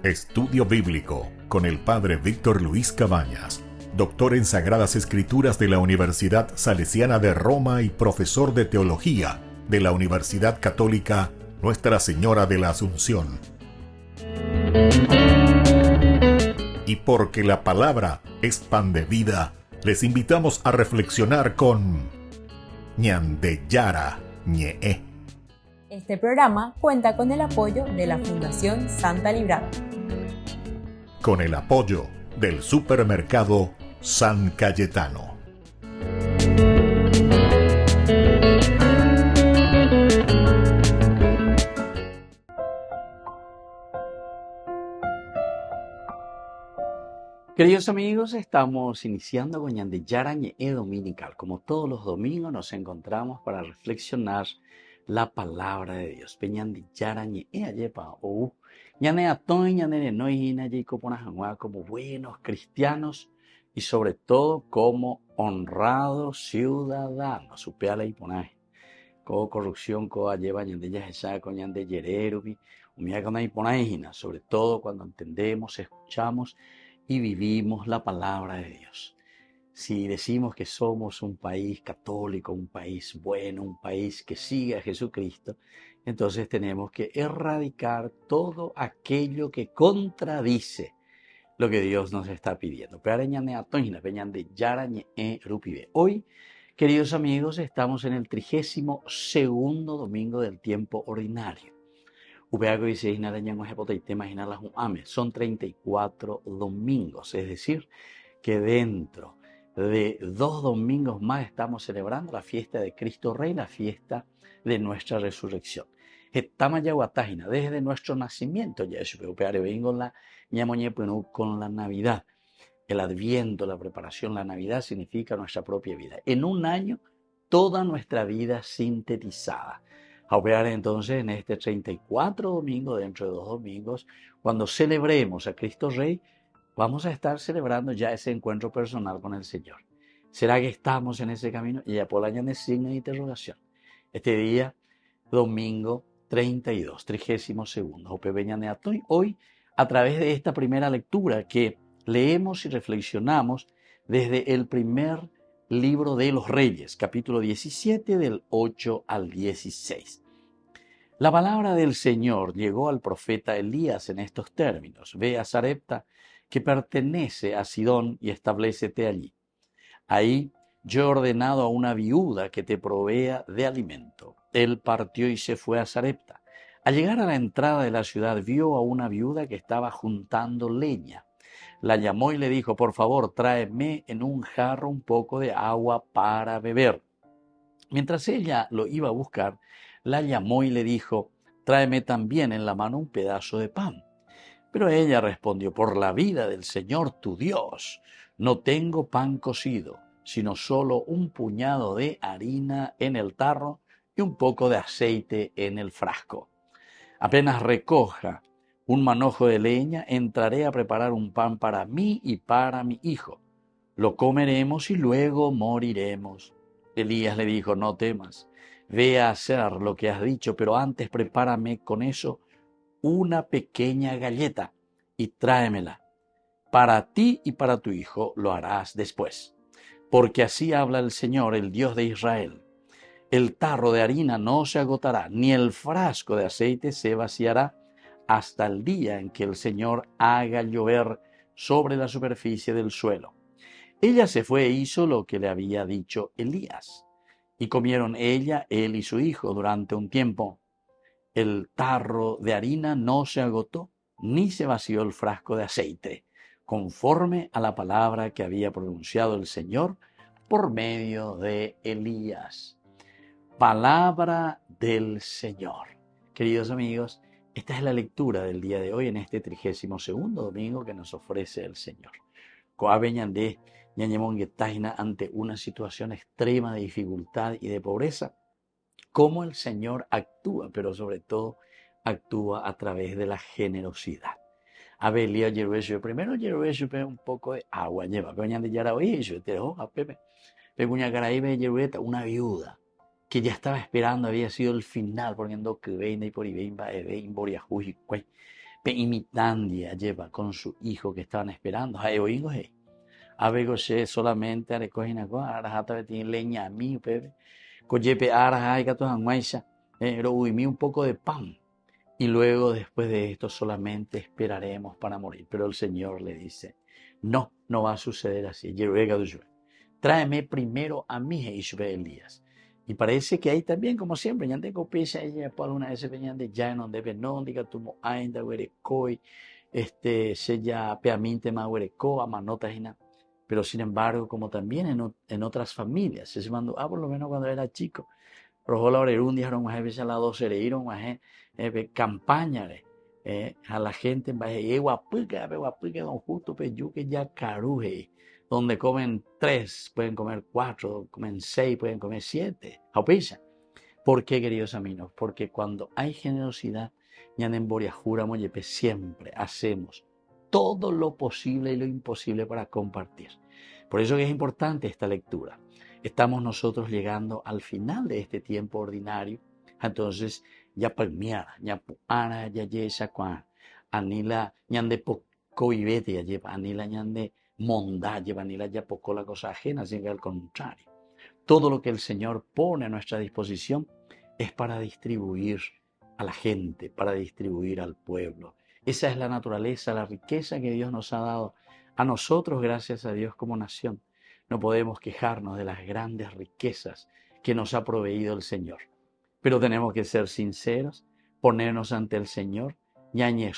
Estudio Bíblico con el Padre Víctor Luis Cabañas, doctor en Sagradas Escrituras de la Universidad Salesiana de Roma y profesor de Teología de la Universidad Católica Nuestra Señora de la Asunción. Y porque la palabra es pan de vida, les invitamos a reflexionar con Ñande Yara Ñe'e. Este programa cuenta con el apoyo de la Fundación Santa Librada. Con el apoyo del supermercado San Cayetano. Queridos amigos, estamos iniciando con Ñande Yara Ñe'e Dominical. Como todos los domingos nos encontramos para reflexionar la palabra de Dios. Peñande Yara Ñe'e ayepa o ñane atoy ñane no hina como buenos cristianos y sobre todo como honrados ciudadanos. Supeala y ponaje. Como corrupción co lleva ñande ya con ñande yererubi, umia con ahí ponajina, sobre todo cuando entendemos, escuchamos y vivimos la palabra de Dios. Si decimos que somos un país católico, un país bueno, un país que sigue a Jesucristo, entonces tenemos que erradicar todo aquello que contradice lo que Dios nos está pidiendo. Hoy, queridos amigos, estamos en el 32º domingo del tiempo ordinario. Son 34 domingos, es decir, que dentro de 2 domingos más estamos celebrando la fiesta de Cristo Rey, la fiesta de nuestra resurrección. Desde nuestro nacimiento, con la Navidad. El Adviento, la preparación, la Navidad significa nuestra propia vida. En un año, toda nuestra vida sintetizada. A operar entonces en este 34 domingo, dentro de 2 domingos, cuando celebremos a Cristo Rey, vamos a estar celebrando ya ese encuentro personal con el Señor. ¿Será que estamos en ese camino? Y ya por el año de signo de interrogación. Este día, domingo 32, 32º. Hoy, a través de esta primera lectura que leemos y reflexionamos desde el primer libro de los Reyes, capítulo 17, del 8 al 16. La palabra del Señor llegó al profeta Elías en estos términos: ve a Sarepta, que pertenece a Sidón, y establécete allí. Ahí yo he ordenado a una viuda que te provea de alimento. Él partió y se fue a Sarepta. Al llegar a la entrada de la ciudad, vio a una viuda que estaba juntando leña. La llamó y le dijo: por favor, tráeme en un jarro un poco de agua para beber. Mientras ella lo iba a buscar, la llamó y le dijo: tráeme también en la mano un pedazo de pan. Pero ella respondió: por la vida del Señor tu Dios, no tengo pan cocido, sino solo un puñado de harina en el tarro y un poco de aceite en el frasco. Apenas recoja un manojo de leña, entraré a preparar un pan para mí y para mi hijo. Lo comeremos y luego moriremos. Elías le dijo: no temas, ve a hacer lo que has dicho, pero antes prepárame con eso una pequeña galleta y tráemela. Para ti y para tu hijo lo harás después. Porque así habla el Señor, el Dios de Israel: el tarro de harina no se agotará, ni el frasco de aceite se vaciará, hasta el día en que el Señor haga llover sobre la superficie del suelo. Ella se fue e hizo lo que le había dicho Elías. Y comieron ella, él y su hijo durante un tiempo. El tarro de harina no se agotó, ni se vació el frasco de aceite, conforme a la palabra que había pronunciado el Señor por medio de Elías. Palabra del Señor. Queridos amigos, esta es la lectura del día de hoy en este 32º domingo que nos ofrece el Señor. Coabeñandé, ñañemonguetajina, ante una situación extrema de dificultad y de pobreza, cómo el Señor actúa, pero sobre todo actúa a través de la generosidad. Abelía Yeruesio, primero Yeruesio un poco de agua, lleva, coñan de Yaraoí, yo te dejo a Pepe, Pecuña Caraíbe Yerueta, una viuda. que ya estaba esperando, había sido el final, poniendo que veina y por ibeimba, boriajuji, cuay, imitandia lleva con su hijo que estaban esperando, oigo, Abegoche solamente arecojinaco, arajata tiene leña a mí, pepe, coyepe araja y gato anguaisha, pero huimí un poco de pan. Y luego, después de esto, solamente esperaremos para morir. Pero el Señor le dice, no, no va a suceder así. Tráeme primero a mí, Elías. Y parece que ahí también, como siempre, ya tengo pesa, ella por alguna vez venían de ya no debe no, diga tu ainda, huerecoi, se ya peaminte ma huereco, amanota y nada. Pero sin embargo, como también en otras familias, se mandó, por lo menos cuando era chico, rojo la orerún, dijeron, más veces a la 12 leíron, más campaña, a la gente, más guapica, don justo, peyuque ya caruje, donde comen 3, pueden comer 4, comen 6, pueden comer 7, aupisa. ¿Por qué, queridos amigos? Porque cuando hay generosidad, ñanden boriajura moyepe, siempre hacemos todo lo posible y lo imposible para compartir. Por eso que es importante esta lectura. Estamos nosotros llegando al final de este tiempo ordinario. Entonces, ya palmiara, ya puana, ya yesa cuan, anila ñande pocoibete, ya lleva, anila ñande mondá, lleva, anila ya poco la cosa ajena, sino que al contrario. Todo lo que el Señor pone a nuestra disposición es para distribuir a la gente, para distribuir al pueblo. Esa es la naturaleza, la riqueza que Dios nos ha dado a nosotros, gracias a Dios como nación. No podemos quejarnos de las grandes riquezas que nos ha proveído el Señor. Pero tenemos que ser sinceros, ponernos ante el Señor. Bueno,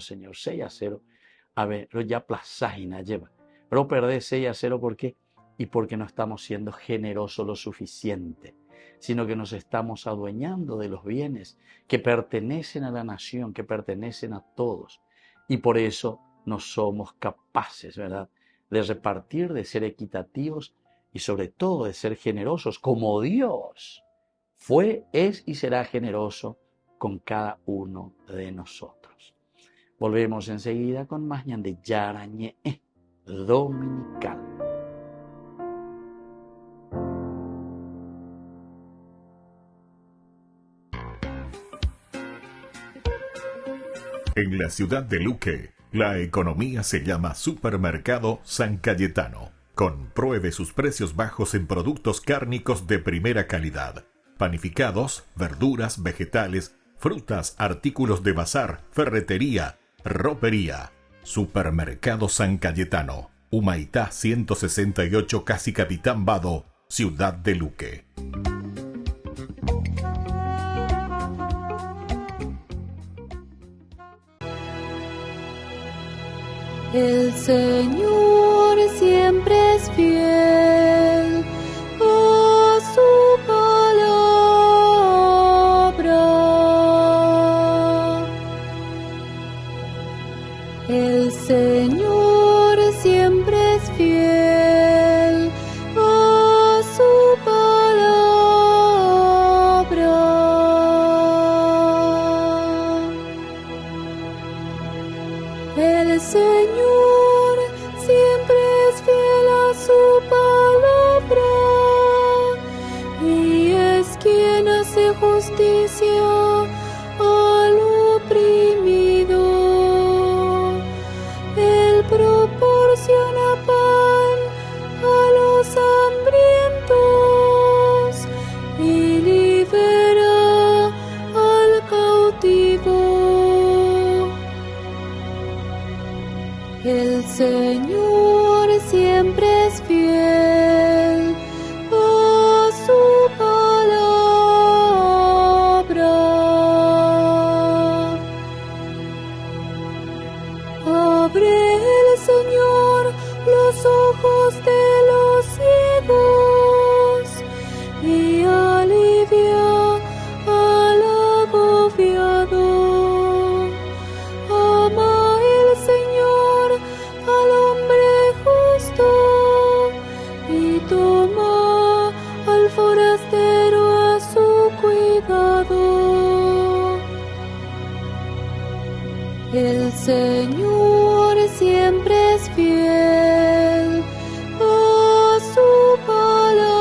Señor, 6-0. A ver, pero ya plazajina lleva. Pero perder 6-0, ¿por qué? Y porque no estamos siendo generosos lo suficiente, sino que nos estamos adueñando de los bienes que pertenecen a la nación, que pertenecen a todos. Y por eso no somos capaces, ¿verdad?, de repartir, de ser equitativos y sobre todo de ser generosos, como Dios fue, es y será generoso con cada uno de nosotros. Volvemos enseguida con más de Yarañe Dominical. En la ciudad de Luque, la economía se llama Supermercado San Cayetano. Compruebe sus precios bajos en productos cárnicos de primera calidad. Panificados, verduras, vegetales, frutas, artículos de bazar, ferretería, ropería. Supermercado San Cayetano. Humaitá 168, Casi Capitán Vado, ciudad de Luque. El Señor siempre es fiel a su palabra. El Señor siempre es fiel a su palabra. El Señor siempre es fiel a su palabra y es quien hace justicia al oprimido. Él proporciona pan a los hambrientos y libera al cautivo. El Señor siempre es fiel a su palabra. Abre el Señor los ojos de los ciegos y alivia al agobiado. Ama el Señor al hombre justo y toma al forastero a su cuidado. El Señor siempre es fiel a su palabra.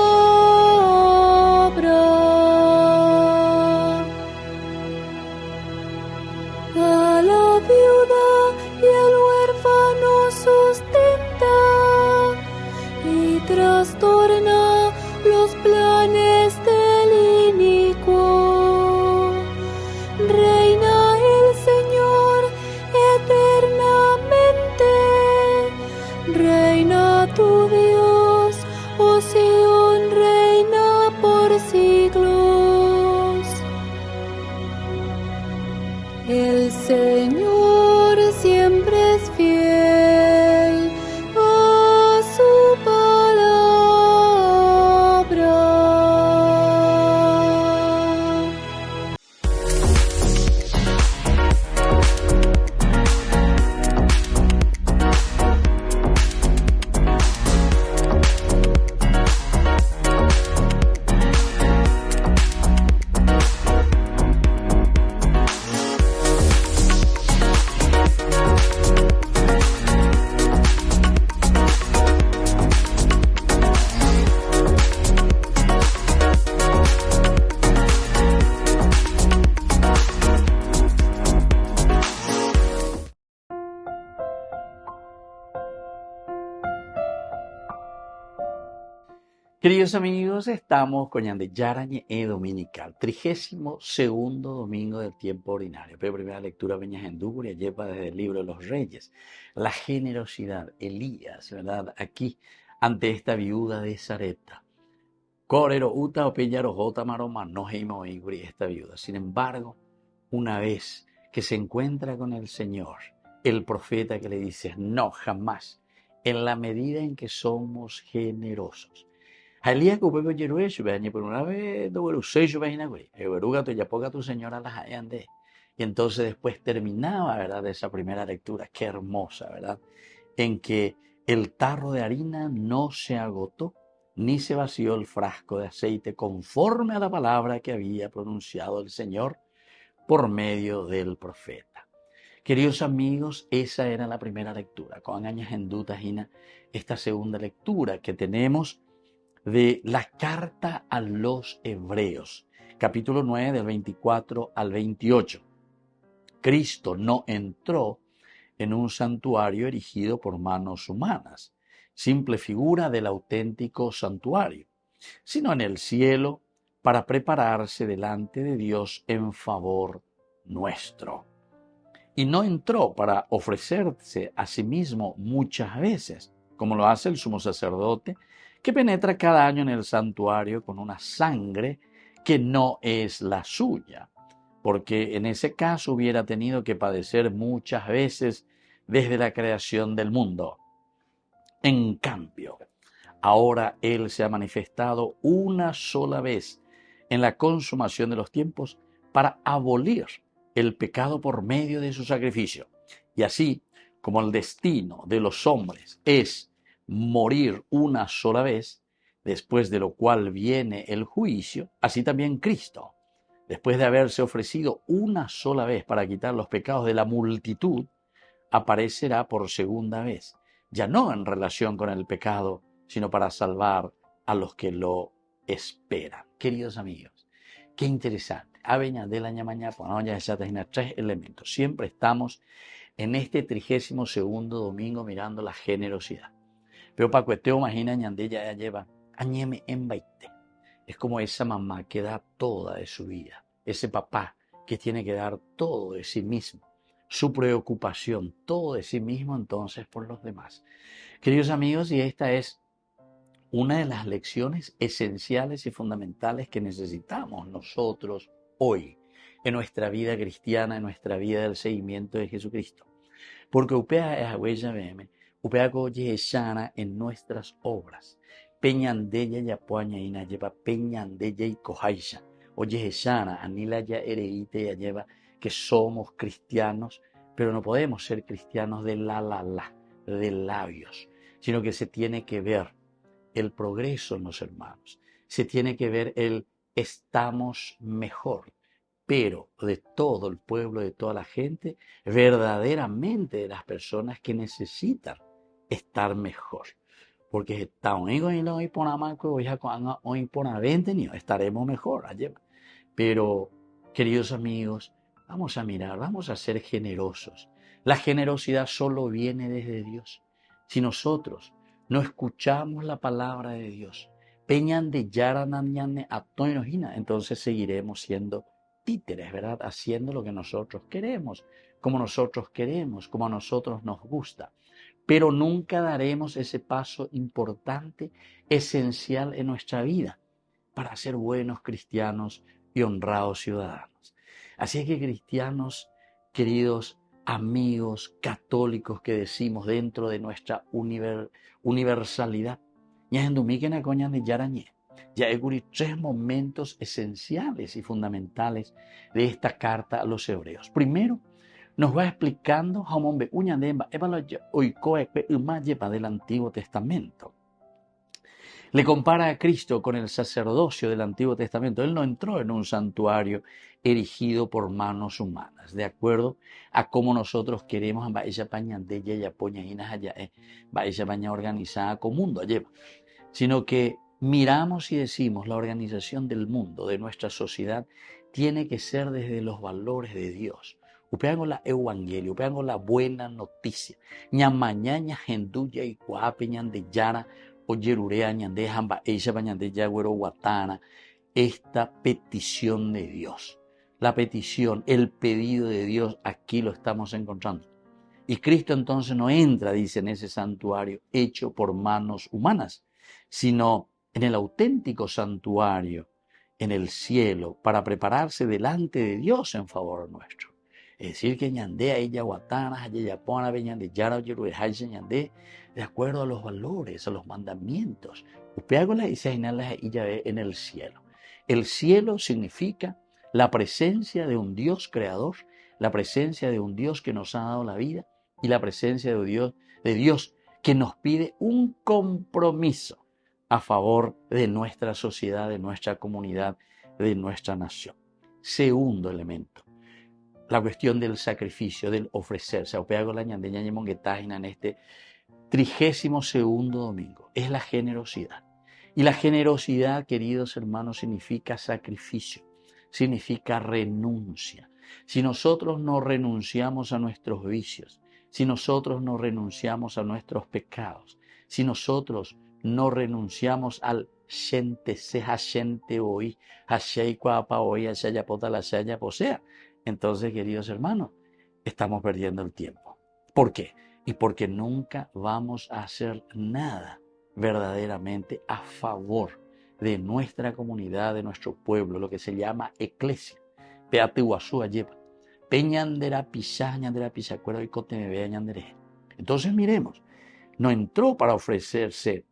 Queridos amigos, estamos con Yande Yarañe Dominical, 32º domingo del tiempo ordinario. Pero primera lectura Veñas en Duguria, lleva desde el libro de los Reyes. La generosidad, Elías, ¿verdad? Aquí, ante esta viuda de Sarepta. Corero uta o pellaro jota maroma no heimo iguri esta viuda. Sin embargo, una vez que se encuentra con el Señor, el profeta que le dice, no, jamás, en la medida en que somos generosos. Elías que upego yerueshu beñe por una vez do veruseisu beñina güey. Veruga tu yapoca tu señora las hayande. Y entonces después terminaba, ¿verdad? Esa primera lectura, qué hermosa, ¿verdad? En que el tarro de harina no se agotó, ni se vació el frasco de aceite, conforme a la palabra que había pronunciado el Señor por medio del profeta. Queridos amigos, esa era la primera lectura. Con años en dutajina, esta segunda lectura que tenemos de la carta a los Hebreos, capítulo 9 del 24 al 28. Cristo no entró en un santuario erigido por manos humanas, simple figura del auténtico santuario, sino en el cielo para prepararse delante de Dios en favor nuestro. Y no entró para ofrecerse a sí mismo muchas veces, como lo hace el sumo sacerdote, que penetra cada año en el santuario con una sangre que no es la suya, porque en ese caso hubiera tenido que padecer muchas veces desde la creación del mundo. En cambio, ahora Él se ha manifestado una sola vez en la consumación de los tiempos para abolir el pecado por medio de su sacrificio. Y así como el destino de los hombres es morir una sola vez, después de lo cual viene el juicio, así también Cristo, después de haberse ofrecido una sola vez para quitar los pecados de la multitud, aparecerá por segunda vez, ya no en relación con el pecado, sino para salvar a los que lo esperan. Queridos amigos, qué interesante. Aveña de la ñamaña, pues ya tiene 3 elementos. Siempre estamos en este 32º domingo mirando la generosidad. Pero para cuestión, imagina, ñandella ya lleva añeme en 20. Es como esa mamá que da toda de su vida, ese papá que tiene que dar todo de sí mismo, su preocupación, todo de sí mismo entonces por los demás. Queridos amigos, y esta es una de las lecciones esenciales y fundamentales que necesitamos nosotros hoy en nuestra vida cristiana, en nuestra vida del seguimiento de Jesucristo. Porque upea es huella BM, upea goye shana en nuestras obras. Peñandella ya puaña ina lleva peñandella y cojaisha. Oye shana, anila ya ereite ya lleva que somos cristianos, pero no podemos ser cristianos de de labios, sino que se tiene que ver el progreso en los hermanos, se tiene que ver el estamos mejor, pero de todo el pueblo, de toda la gente, verdaderamente de las personas que necesitan estar mejor. Porque estaremos mejor. Pero, queridos amigos, vamos a mirar, vamos a ser generosos. La generosidad solo viene desde Dios. Si nosotros no escuchamos la palabra de Dios, entonces seguiremos siendo títeres, ¿verdad? Haciendo lo que nosotros queremos, como a nosotros nos gusta. Pero nunca daremos ese paso importante, esencial en nuestra vida, para ser buenos cristianos y honrados ciudadanos. Así que queridos amigos católicos que decimos dentro de nuestra universalidad, ya hay 3 momentos esenciales y fundamentales de esta carta a los hebreos. Primero, nos va explicando del Antiguo Testamento. Le compara a Cristo con el sacerdocio del Antiguo Testamento. Él no entró en un santuario erigido por manos humanas, de acuerdo a cómo nosotros queremos organizada como mundo, sino que miramos y decimos la organización del mundo, de nuestra sociedad, tiene que ser desde los valores de Dios. Upeango la evangelio, upeango la buena noticia. Ñamañaña genduya y cuapeñan de llana oyerurea ñande hamba eisha bañande yagüero guatana, esta petición de Dios. La petición, el pedido de Dios, aquí lo estamos encontrando. Y Cristo entonces no entra, dice, en ese santuario hecho por manos humanas, sino en el auténtico santuario, en el cielo, para prepararse delante de Dios en favor nuestro. Es decir, que ñandea ella guatana, ayayapona, beñande, yara, yeruejaise, ñandé, de acuerdo a los valores, a los mandamientos. Upeagola y seinalas y ya ve en el cielo. El cielo significa la presencia de un Dios creador, la presencia de un Dios que nos ha dado la vida y la presencia de Dios que nos pide un compromiso a favor de nuestra sociedad, de nuestra comunidad, de nuestra nación. Segundo elemento, la cuestión del sacrificio, del ofrecerse. En este 32º domingo es la generosidad. Y la generosidad, queridos hermanos, significa sacrificio, significa renuncia. Si nosotros no renunciamos a nuestros vicios, si nosotros no renunciamos a nuestros pecados, si nosotros no renunciamos al gente seja gente hoy, hashei cuapa hoy, hashayapota la posea, entonces, queridos hermanos, estamos perdiendo el tiempo. ¿Por qué? Y porque nunca vamos a hacer nada verdaderamente a favor de nuestra comunidad, de nuestro pueblo, lo que se llama eclesia. Peate guasúa lleva. Peñandera pisá, ñandera pisá, acuerdo y cote me vea ñandere. Entonces miremos, no entró para ofrecerse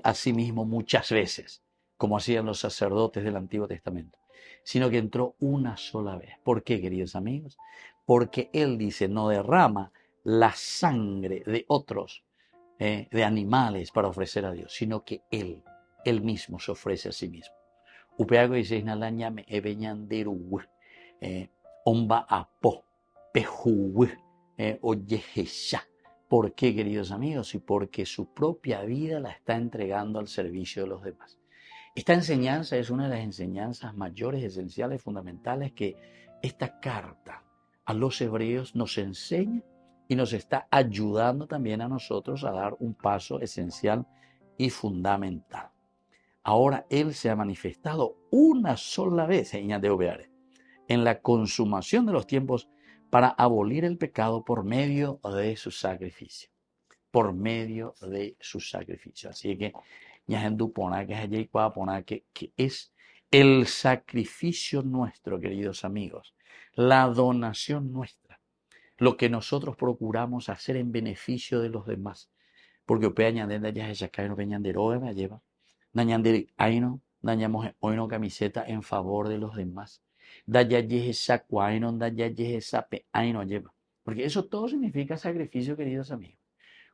a sí mismo muchas veces, como hacían los sacerdotes del Antiguo Testamento, sino que entró una sola vez. ¿Por qué, queridos amigos? Porque Él dice, no derrama la sangre de otros, de animales para ofrecer a Dios, sino que Él mismo se ofrece a sí mismo. Upeago dice, inalaña me ebeñanderu, omba apo, pejú, oyejesha. ¿Por qué, queridos amigos? Y porque su propia vida la está entregando al servicio de los demás. Esta enseñanza es una de las enseñanzas mayores, esenciales, fundamentales que esta carta a los hebreos nos enseña y nos está ayudando también a nosotros a dar un paso esencial y fundamental. Ahora Él se ha manifestado una sola vez en la consumación de los tiempos para abolir el pecado por medio de su sacrificio. Por medio de su sacrificio. Así que que es el sacrificio nuestro, queridos amigos, la donación nuestra, lo que nosotros procuramos hacer en beneficio de los demás. Porque dañamos hoy no camiseta en favor de los demás. Porque eso todo significa sacrificio, queridos amigos.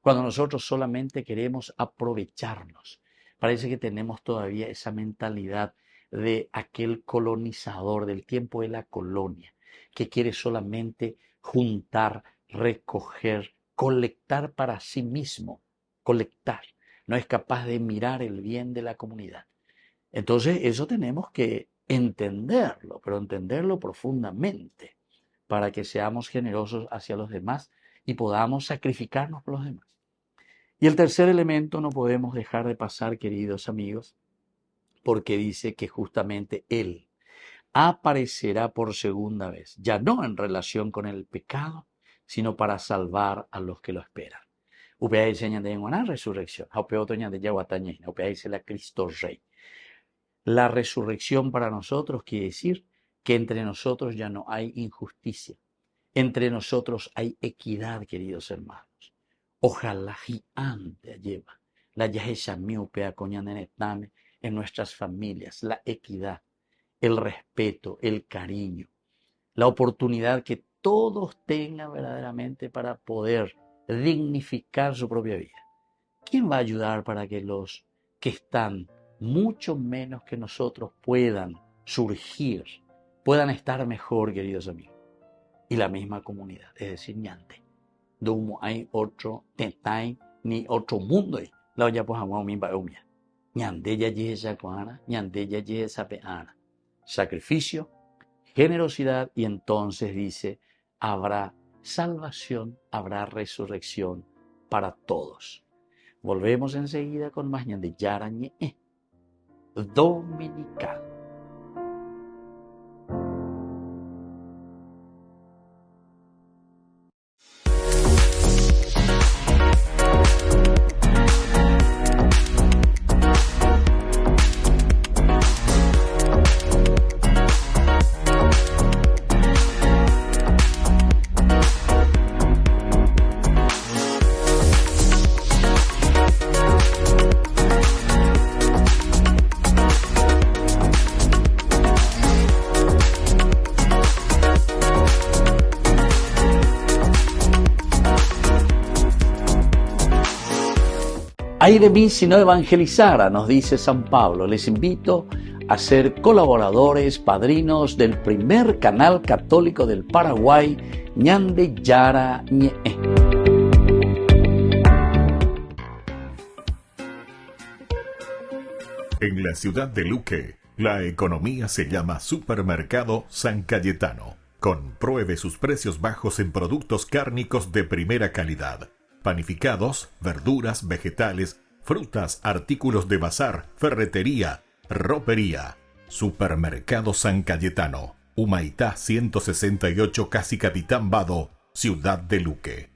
Cuando nosotros solamente queremos aprovecharnos, parece que tenemos todavía esa mentalidad de aquel colonizador del tiempo de la colonia, que quiere solamente juntar, recoger, colectar para sí mismo, colectar. No es capaz de mirar el bien de la comunidad. Entonces eso tenemos que entenderlo, pero entenderlo profundamente, para que seamos generosos hacia los demás y podamos sacrificarnos por los demás. Y el tercer elemento no podemos dejar de pasar, queridos amigos, porque dice que justamente Él aparecerá por segunda vez, ya no en relación con el pecado, sino para salvar a los que lo esperan. Upea dice de una resurrección, upea otoña de yaguatañe, upea dice la Cristo Rey. La resurrección para nosotros quiere decir que entre nosotros ya no hay injusticia, entre nosotros hay equidad, queridos hermanos. Ojalá gigante lleva la yahesha miupea coñanenetame en nuestras familias, la equidad, el respeto, el cariño, la oportunidad que todos tengan verdaderamente para poder dignificar su propia vida. ¿Quién va a ayudar para que los que están mucho menos que nosotros puedan surgir, puedan estar mejor, queridos amigos? Y la misma comunidad, es decir, ñante. No hay otro tentai ni otro mundo. La olla pues agua mi baumia. Ñande ya esa cuana, ñande ya esa peana. Sacrificio, generosidad, y entonces dice, habrá salvación, habrá resurrección para todos. Volvemos enseguida con más Ñande Yara Ñe'e Dominical. Ay de mí si no evangelizara, nos dice San Pablo. Les invito a ser colaboradores, padrinos del primer canal católico del Paraguay, Ñande Yara Ñe'e. En la ciudad de Luque, la economía se llama Supermercado San Cayetano. Compruebe sus precios bajos en productos cárnicos de primera calidad. Panificados, verduras, vegetales, frutas, artículos de bazar, ferretería, ropería. Supermercado San Cayetano, Humaitá 168, Casi Capitán Vado, Ciudad de Luque.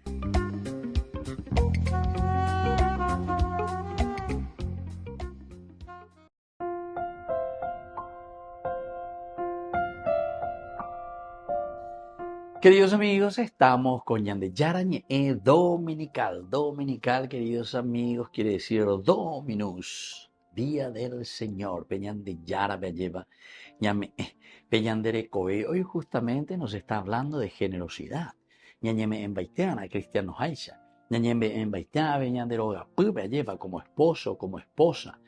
Queridos amigos, estamos con Ñande Yara Ñe'e Dominical. Dominical, queridos amigos, quiere decir Dominus, Día del Señor. Peñande Yara Belleva, Ñame Peñandere Coe. Hoy justamente nos está hablando de generosidad. Ñañeme en Baiteana, Cristiano Haisha. Ñañeme en Baiteana, Peñandero Gapú Belleva, como esposo, como esposa.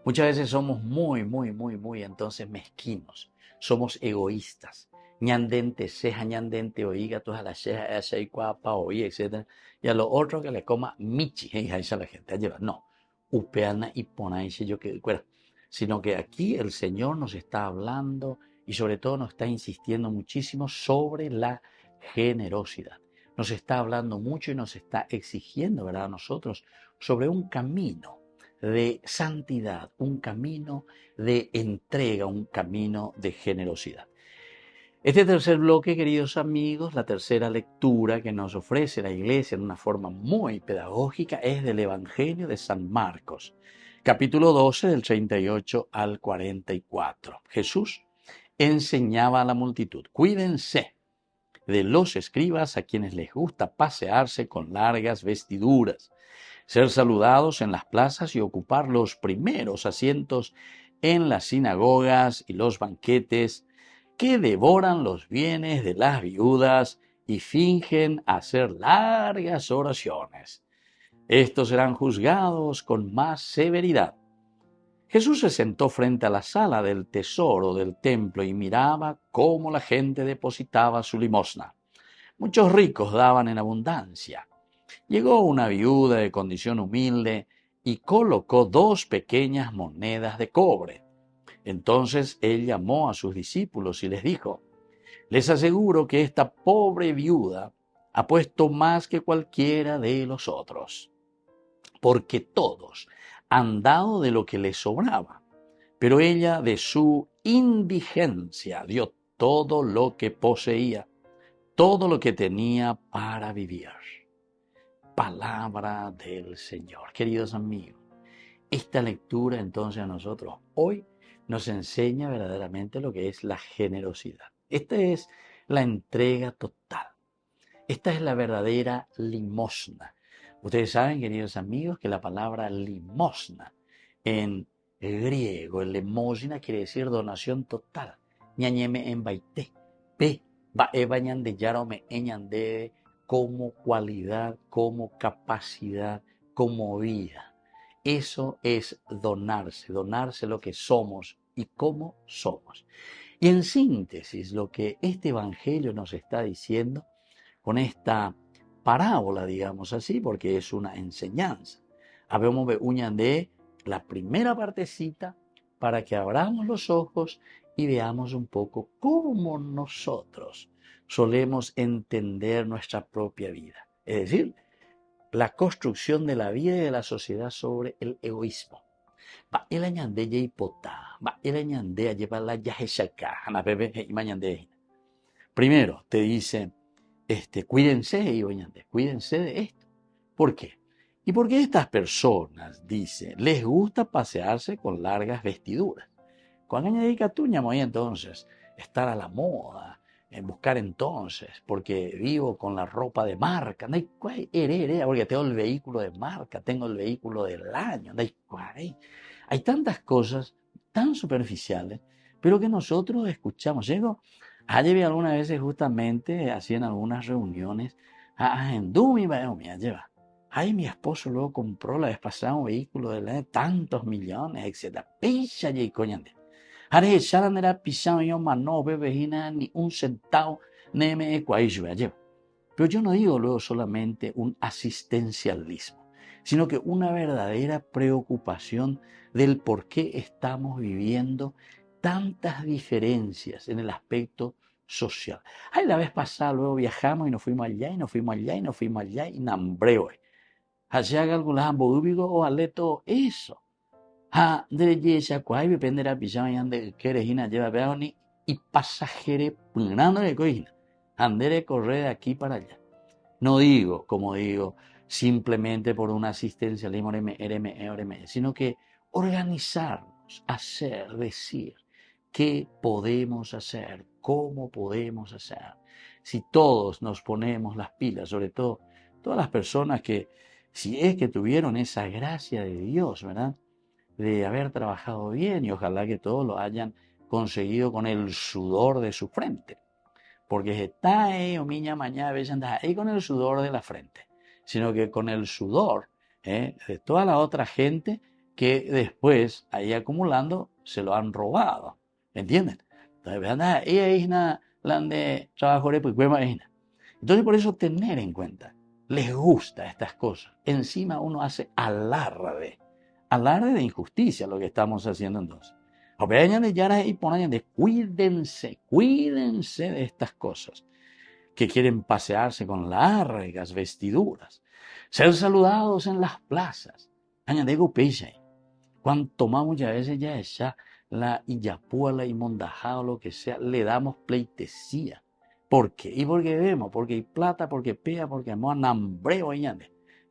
Muchas veces somos muy entonces mezquinos. Somos egoístas. Ñandente ceja, ñandente oiga, todas las cejas, esa y cuapa, oí, etc. Y a lo otro que le coma michi, ahí a la gente lleva. No, upeana y ponaise yo que fuera. Sino que aquí el Señor nos está hablando y sobre todo nos está insistiendo muchísimo sobre la generosidad. Nos está hablando mucho y nos está exigiendo, ¿verdad?, a nosotros sobre un camino de santidad, un camino de entrega, un camino de generosidad. Este tercer bloque, queridos amigos, la tercera lectura que nos ofrece la Iglesia en una forma muy pedagógica es del Evangelio de San Marcos, capítulo 12, del 38 al 44. Jesús enseñaba a la multitud: cuídense de los escribas a quienes les gusta pasearse con largas vestiduras, ser saludados en las plazas y ocupar los primeros asientos en las sinagogas y los banquetes, que devoran los bienes de las viudas y fingen hacer largas oraciones. Estos serán juzgados con más severidad. Jesús se sentó frente a la sala del tesoro del templo y miraba cómo la gente depositaba su limosna. Muchos ricos daban en abundancia. Llegó una viuda de condición humilde y colocó 2 pequeñas monedas de cobre. Entonces él llamó a sus discípulos y les dijo: les aseguro que esta pobre viuda ha puesto más que cualquiera de los otros, porque todos han dado de lo que les sobraba, pero ella de su indigencia dio todo lo que poseía, todo lo que tenía para vivir. Palabra del Señor. Queridos amigos, esta lectura entonces a nosotros hoy nos enseña verdaderamente lo que es la generosidad. Esta es la entrega total. Esta es la verdadera limosna. Ustedes saben, queridos amigos, que la palabra limosna en griego, el lemosina, quiere decir donación total. Ñañeme en baité, pe, va ebañan de yarome eñande, como cualidad, como capacidad, como vida. Eso es donarse lo que somos y cómo somos. Y en síntesis, lo que este Evangelio nos está diciendo con esta parábola, digamos así, porque es una enseñanza. Habemos de la primera partecita para que abramos los ojos y veamos un poco cómo nosotros solemos entender nuestra propia vida. Es decir, la construcción de la vida y de la sociedad sobre el egoísmo. Va el añande ya hipotá, va el añande a llevar la yaheshaka, ana bebé y mañande. Primero te dice, cuídense y oñande, cuídense de esto. ¿Por qué? Y porque estas personas, dice, les gusta pasearse con largas vestiduras. Con añade catuña, voy entonces, estar a la moda, en buscar entonces, porque vivo con la ropa de marca, porque tengo el vehículo de marca, tengo el vehículo del año, hay tantas cosas tan superficiales, pero que nosotros escuchamos. Llego, llevé algunas veces justamente, así en algunas reuniones, lleva. Ay, mi esposo luego compró la vez pasada un vehículo de tantos millones, etc. Picha y coñande. Haré echar era pisado yo mano bebejina ni un centavo ne me lleva. Pero yo no digo luego solamente un asistencialismo, sino que una verdadera preocupación del por qué estamos viviendo tantas diferencias en el aspecto social. Ay, la vez pasada luego viajamos y nos fuimos allá y nos fuimos allá y nos fuimos allá y nambreo. Allá algunas ambodúbigo o aleto eso. De yesha cuay dependerá pisado de que regina lleva veani y pasajere punando de coina. Andere correr de aquí para allá. No digo, como digo, simplemente por un asistencialismo, sino que organizarnos, hacer, decir, qué podemos hacer, cómo podemos hacer. Si todos nos ponemos las pilas, sobre todo todas las personas que, si es que tuvieron esa gracia de Dios, ¿verdad? De haber trabajado bien y ojalá que todos lo hayan conseguido con el sudor de su frente. Porque está ahí o miña mañana a veces anda ahí con el sudor de la frente, sino que con el sudor de toda la otra gente que después ahí acumulando se lo han robado, ¿entienden? Entonces anda ahí la de trabajo de pues entonces por eso tener en cuenta, les gusta estas cosas, encima uno hace alarde de injusticia lo que estamos haciendo entonces. Cuídense de estas cosas, que quieren pasearse con largas vestiduras, ser saludados en las plazas. Cuando tomamos muchas veces ya la illapúa, la imondajada, lo que sea, le damos pleitesía. ¿Por qué? Y porque vemos, porque hay plata, porque pega, porque hemos nambreo,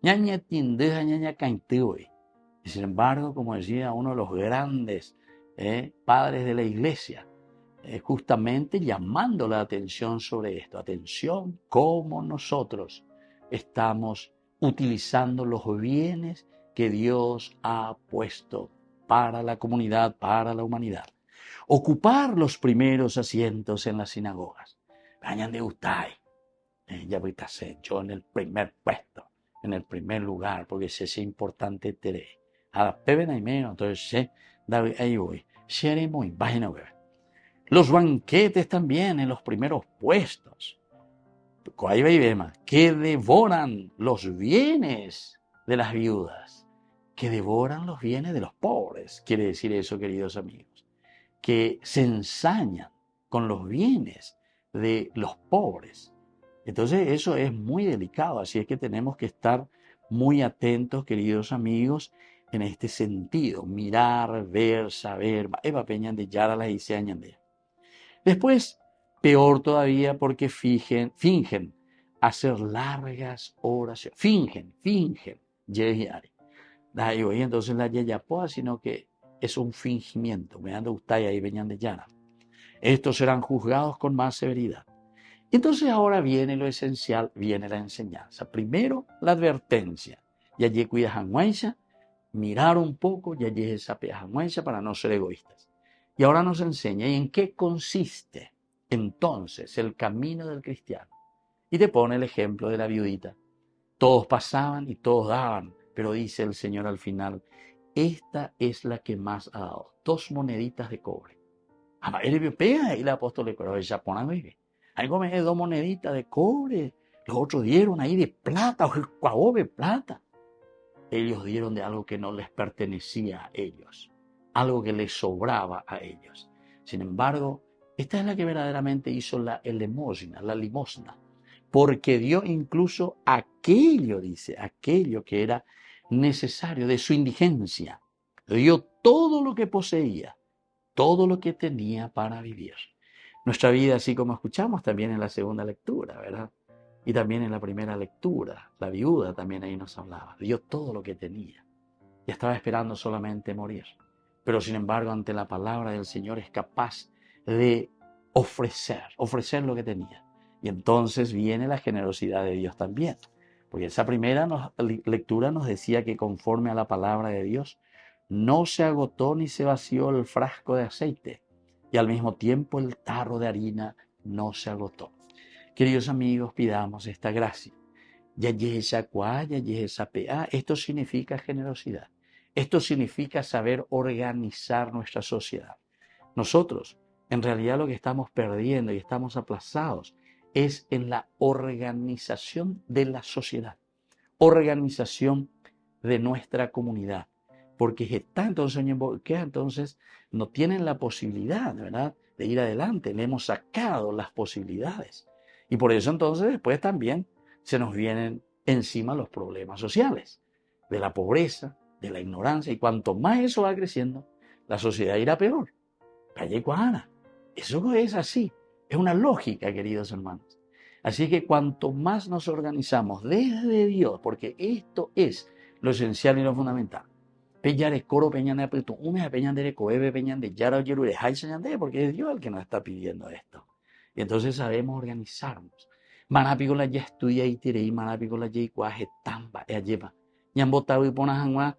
ñaña tindeja, ñaña cainteo. Y sin embargo, como decía uno de los grandes padres de la iglesia, justamente llamando la atención sobre esto. Atención, cómo nosotros estamos utilizando los bienes que Dios ha puesto para la comunidad, para la humanidad. Ocupar los primeros asientos en las sinagogas. Vayan de Utay. Ya ahorita sé, yo en el primer puesto, en el primer lugar, porque sé es importante tener. A la pebena y menos, entonces sé, ahí voy. Seremos imagina ver. Los banquetes también en los primeros puestos. Que devoran los bienes de las viudas, que devoran los bienes de los pobres. Quiere decir eso, queridos amigos, que se ensañan con los bienes de los pobres. Entonces eso es muy delicado, así es que tenemos que estar muy atentos, queridos amigos, en este sentido, mirar, ver, saber. Eva Peña de Yara la dice añandea. Después, peor todavía, porque fingen hacer largas oraciones. Fingen. Y entonces la yayapoa, sino que es un fingimiento. Me anda usted ahí, venían de Yara. Estos serán juzgados con más severidad. Entonces ahora viene lo esencial, viene la enseñanza. Primero, la advertencia. Y allí cuidas a mirar un poco, y allí esa peajamuenza para no ser egoístas. Y ahora nos enseña en qué consiste entonces el camino del cristiano. Y te pone el ejemplo de la viudita. Todos pasaban y todos daban, pero dice el Señor al final, esta es la que más ha dado, 2 moneditas de cobre. Y el apóstol le pero ella pone algo me dio 2 moneditas de cobre, los otros dieron ahí de plata, o el cuaobe plata. Ellos dieron de algo que no les pertenecía a ellos, algo que les sobraba a ellos. Sin embargo, esta es la que verdaderamente hizo la limosna. porque dio incluso aquello, dice, aquello que era necesario de su indigencia. Dio todo lo que poseía, todo lo que tenía para vivir. Nuestra vida, así como escuchamos también en la segunda lectura, ¿verdad? Y también en la primera lectura, la viuda también ahí nos hablaba, dio todo lo que tenía y estaba esperando solamente morir. Pero sin embargo, ante la palabra del Señor es capaz de ofrecer lo que tenía. Y entonces viene la generosidad de Dios también. Porque esa primera lectura nos decía que conforme a la palabra de Dios, no se agotó ni se vació el frasco de aceite. Y al mismo tiempo el tarro de harina no se agotó. Queridos amigos, pidamos esta gracia. Esto significa generosidad. Esto significa saber organizar nuestra sociedad. Nosotros, en realidad, lo que estamos perdiendo y estamos aplazados es en la organización de la sociedad, organización de nuestra comunidad, porque está entonces no tienen la posibilidad, ¿verdad?, de ir adelante. Le hemos sacado las posibilidades y por eso entonces después también se nos vienen encima los problemas sociales, de la pobreza, de la ignorancia, y cuanto más eso va creciendo, la sociedad irá peor. Eso es así, es una lógica, queridos hermanos. Así que cuanto más nos organizamos desde Dios, porque esto es lo esencial y lo fundamental. Porque es Dios el que nos está pidiendo esto. Y entonces sabemos organizarnos. Manapikola ya estudia y tirei, manapikola ya iguaje tamba, lleva. Yan botado y ponas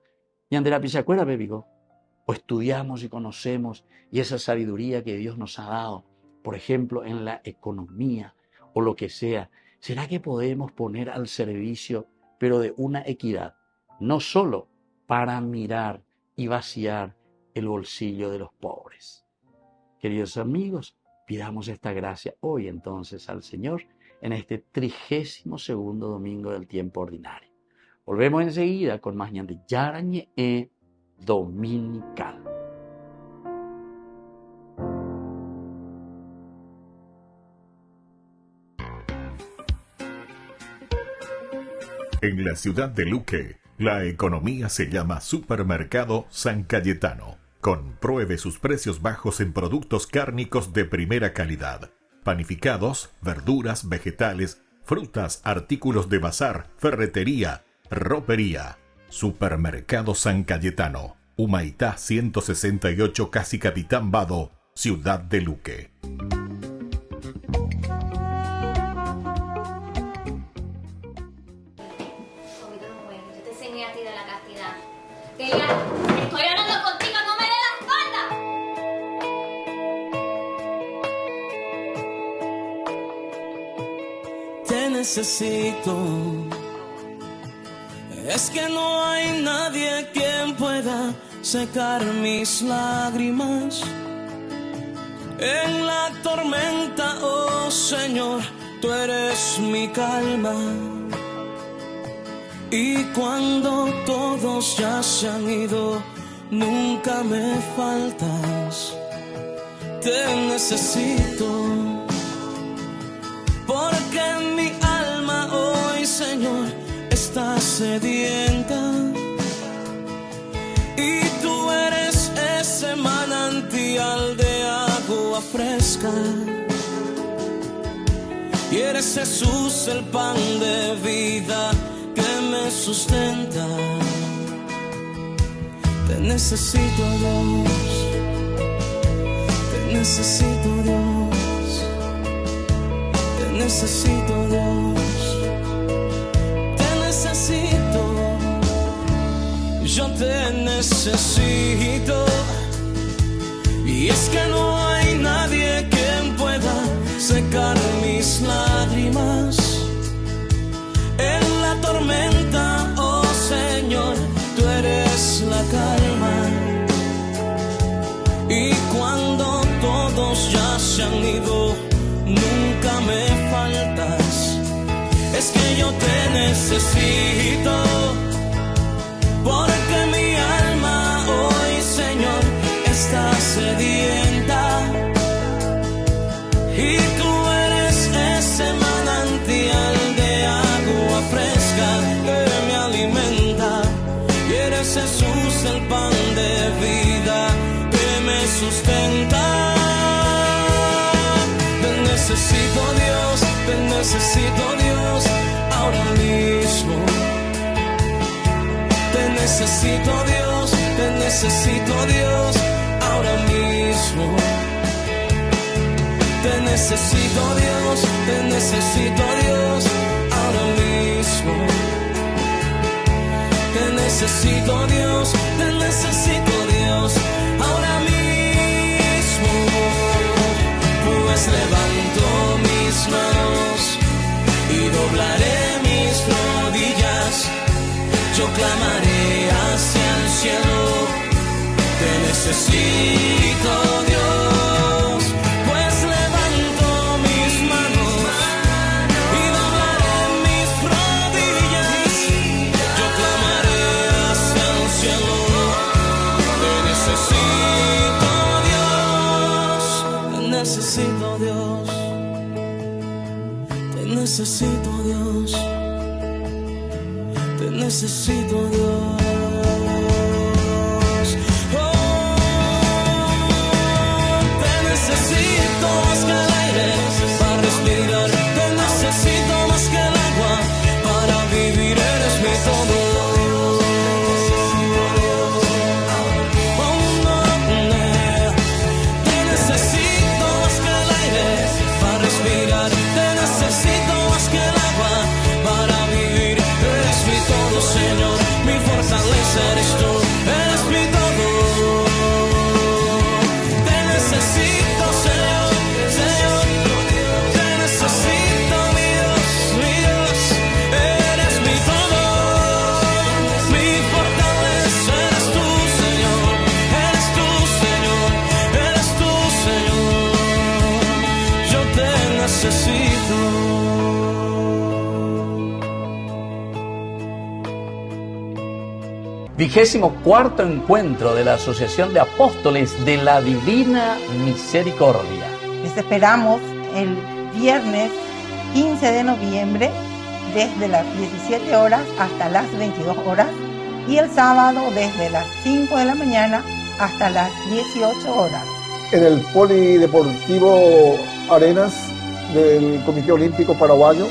yandera pisacuera, bebigo. O estudiamos y conocemos y esa sabiduría que Dios nos ha dado, por ejemplo, en la economía o lo que sea, ¿será que podemos poner al servicio, pero de una equidad? No solo para mirar y vaciar el bolsillo de los pobres. Queridos amigos, pidamos esta gracia hoy entonces al Señor en este 32º domingo del tiempo ordinario. Volvemos enseguida con más ñande Yarañe dominical. En la ciudad de Luque, la economía se llama Supermercado San Cayetano. Compruebe sus precios bajos en productos cárnicos de primera calidad. Panificados, verduras, vegetales, frutas, artículos de bazar, ferretería, ropería. Supermercado San Cayetano, Humaitá 168, Casi Capitán Vado, ciudad de Luque. Necesito, es que no hay nadie quien pueda secar mis lágrimas en la tormenta. Oh Señor, tú eres mi calma, y cuando todos ya se han ido, nunca me faltas. Te necesito, porque mi alma hoy, Señor, está sedienta, y tú eres ese manantial de agua fresca, y eres Jesús el pan de vida que me sustenta. Te necesito, Dios, te necesito, Dios. Te necesito, Dios, te necesito, yo te necesito, y es que no hay nadie quien pueda secar mis lágrimas en la tormenta. Oh Señor, tú eres la calma, y cuando todos ya se han ido, nunca me faltas. Es que yo te necesito, porque mi alma hoy, Señor, está sedienta, y tú eres ese manantial necesito Dios, ahora mismo. Te necesito Dios, te necesito Dios, ahora mismo. Te necesito Dios, te necesito Dios, ahora mismo. Te necesito Dios, te necesito Dios, ahora mismo. Pues levanto mis manos y doblaré mis rodillas. Yo clamaré hacia el cielo, te necesito Dios. Pues levanto mis manos y doblaré mis rodillas. Yo clamaré hacia el cielo, te necesito Dios. Te necesito Dios. Te necesito Dios. Te necesito Dios. Oh, te necesito más que el aire para respirar. Te necesito más que el agua para vivir. Eres mi todo. Oh, no. Te necesito más que el aire para respirar. Te necesito más que el agua para vivir. Eres mi todo, Señor, mi fortaleza eres tú, eres mi todo. Te necesito, Señor, Señor, te necesito, mi Dios, eres mi todo, mi fortaleza eres tú, Señor, eres tú, Señor, eres tú, Señor, yo te necesito. Vigésimo cuarto encuentro de la Asociación de Apóstoles de la Divina Misericordia. Les esperamos el viernes 15 de noviembre desde las 17 horas hasta las 22 horas y el sábado desde las 5 de la mañana hasta las 18 horas. En el Polideportivo Arenas del Comité Olímpico Paraguayo.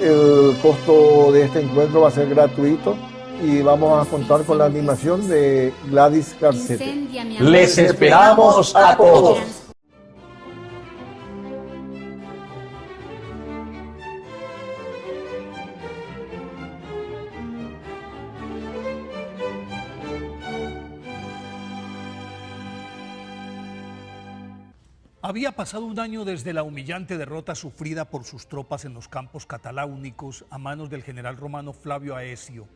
El costo de este encuentro va a ser gratuito y vamos a contar con la animación de Gladys Garcete. Les esperamos a todos. Había pasado un año desde la humillante derrota sufrida por sus tropas en los campos cataláunicos a manos del general romano Flavio Aecio.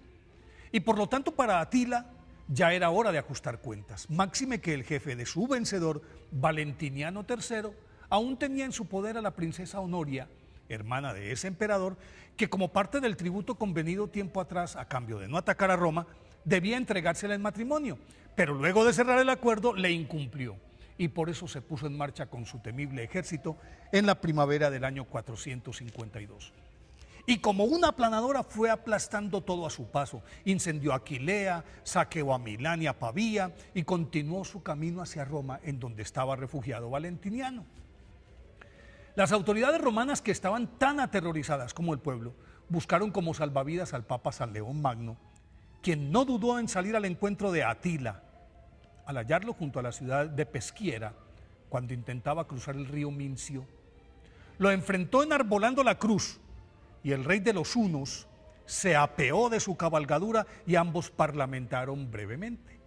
Y por lo tanto para Atila ya era hora de ajustar cuentas, máxime que el jefe de su vencedor, Valentiniano III, aún tenía en su poder a la princesa Honoria, hermana de ese emperador, que como parte del tributo convenido tiempo atrás, a cambio de no atacar a Roma, debía entregársela en matrimonio, pero luego de cerrar el acuerdo le incumplió, y por eso se puso en marcha con su temible ejército en la primavera del año 452. Y como una aplanadora fue aplastando todo a su paso, incendió Aquilea, saqueó a Milán y a Pavía y continuó su camino hacia Roma, en donde estaba refugiado Valentiniano. Las autoridades romanas, que estaban tan aterrorizadas como el pueblo, buscaron como salvavidas al Papa San León Magno, quien no dudó en salir al encuentro de Atila, al hallarlo junto a la ciudad de Pesquiera, cuando intentaba cruzar el río Mincio. Lo enfrentó enarbolando la cruz, y el rey de los hunos se apeó de su cabalgadura y ambos parlamentaron brevemente.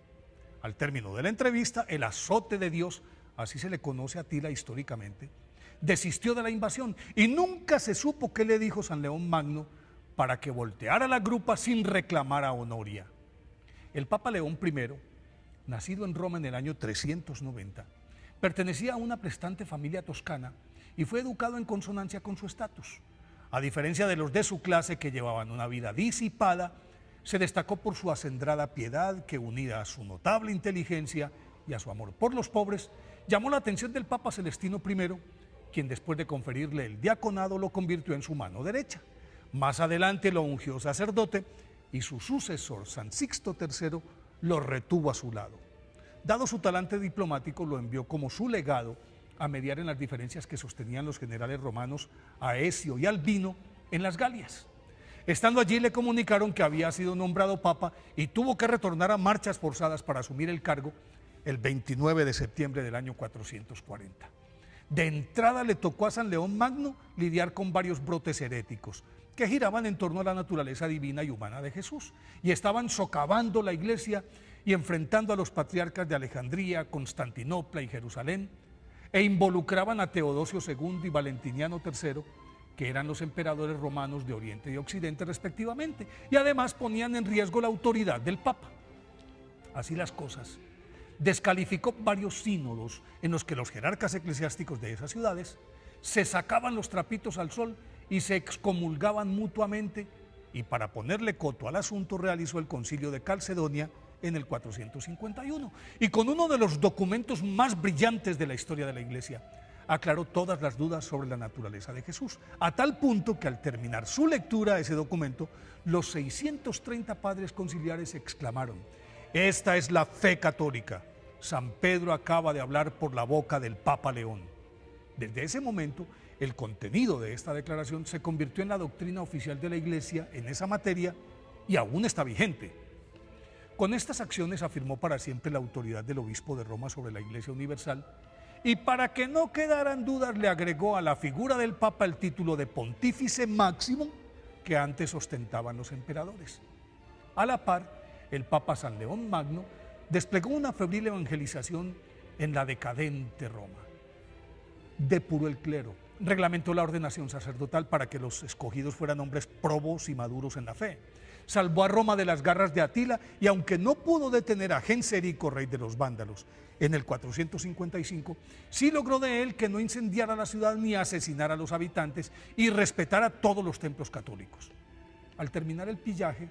Al término de la entrevista, el azote de Dios, así se le conoce a Atila históricamente, desistió de la invasión y nunca se supo qué le dijo San León Magno para que volteara la grupa sin reclamar a Honoria. El Papa León I, nacido en Roma en el año 390, pertenecía a una prestante familia toscana y fue educado en consonancia con su estatus. A diferencia de los de su clase, que llevaban una vida disipada, se destacó por su acendrada piedad que, unida a su notable inteligencia y a su amor por los pobres, llamó la atención del Papa Celestino I, quien después de conferirle el diaconado lo convirtió en su mano derecha. Más adelante lo ungió sacerdote y su sucesor, San Sixto III, lo retuvo a su lado. Dado su talante diplomático, lo envió como su legado a mediar en las diferencias que sostenían los generales romanos Aecio y Albino en las Galias. Estando allí le comunicaron que había sido nombrado papa y tuvo que retornar a marchas forzadas para asumir el cargo el 29 de septiembre del año 440. De entrada le tocó a San León Magno lidiar con varios brotes heréticos que giraban en torno a la naturaleza divina y humana de Jesús y estaban socavando la iglesia y enfrentando a los patriarcas de Alejandría, Constantinopla y Jerusalén, e involucraban a Teodosio II y Valentiniano III, que eran los emperadores romanos de Oriente y Occidente respectivamente, y además ponían en riesgo la autoridad del Papa. Así las cosas, descalificó varios sínodos en los que los jerarcas eclesiásticos de esas ciudades se sacaban los trapitos al sol y se excomulgaban mutuamente, y para ponerle coto al asunto realizó el concilio de Calcedonia en el 451, y con uno de los documentos más brillantes de la historia de la Iglesia, aclaró todas las dudas sobre la naturaleza de Jesús, a tal punto que al terminar su lectura ese documento, los 630 padres conciliares exclamaron: esta es la fe católica, San Pedro acaba de hablar por la boca del Papa León. Desde ese momento, el contenido de esta declaración se convirtió en la doctrina oficial de la Iglesia en esa materia y aún está vigente. Con estas acciones afirmó para siempre la autoridad del obispo de Roma sobre la Iglesia Universal, y para que no quedaran dudas le agregó a la figura del Papa el título de Pontífice Máximo que antes ostentaban los emperadores. A la par, el Papa San León Magno desplegó una febril evangelización en la decadente Roma. Depuró el clero, reglamentó la ordenación sacerdotal para que los escogidos fueran hombres probos y maduros en la fe. Salvó a Roma de las garras de Atila y aunque no pudo detener a Genserico, rey de los vándalos, en el 455, sí logró de él que no incendiara la ciudad ni asesinara a los habitantes y respetara todos los templos católicos. Al terminar el pillaje,